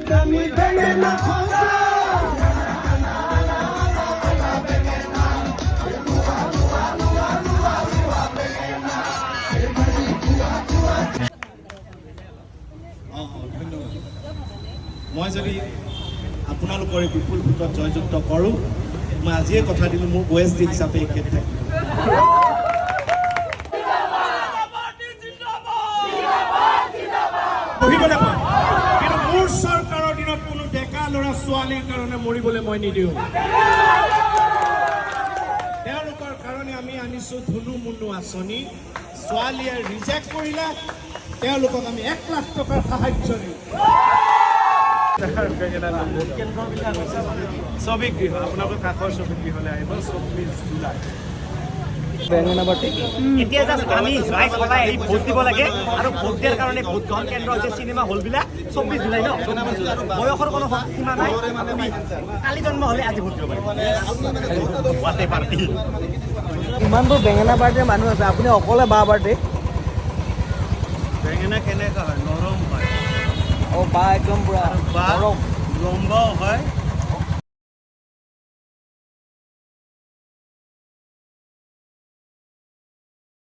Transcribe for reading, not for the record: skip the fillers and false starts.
মই যদি আপোনালোকৰ এই বিপুল ভোটত জয়যুক্ত কৰোঁ, মই আজিয়ে কথা দিলোঁ মোৰ OSD হিচাপে একেত থাকিব। পঢ়িবলৈ পাম, কিন্তু মোৰ চৰকাৰৰ দিনত কোনো ডেকা ল'ৰা ছোৱালীৰ কাৰণে মৰিবলৈ মই নিদিওঁ। তেওঁলোকৰ কাৰণে আমি আনিছোঁ ধুনু মুনু আঁচনি। ছোৱালীয়ে ৰিজেক্ট কৰিলে তেওঁলোকক আমি 1 লাখ টকাৰ সাহায্য দিওঁ। শ্ৰমিক গৃহ আপোনালোকৰ কাষৰ শ্ৰমিক গৃহলৈ আহিব 24 জুলাই। এতিয়া জাষ্ট আমি ৰাইজ সদায় আহি ভোট দিব লাগে আৰু ভোট দিয়াৰ কাৰণে ভোট গ্ৰহণ কেন্দ্ৰ হৈছে চিনেমা হলবিলাক 24 জুলাই ন, বয়সৰ কোনো সীমা নাই। আপুনি কালি জন্ম হ'লে আজি ভোট দিব পাৰিব। ইমানবোৰ বেঙেনা পাৰ্টিৰ মানুহ আছে, আপুনি অকলে বাঁহ পাৰ্টি? বেঙেনা কেনেকুৱা হয়? নৰম হয়। বাঁহ একদম পুৰা লম্বাও হয়।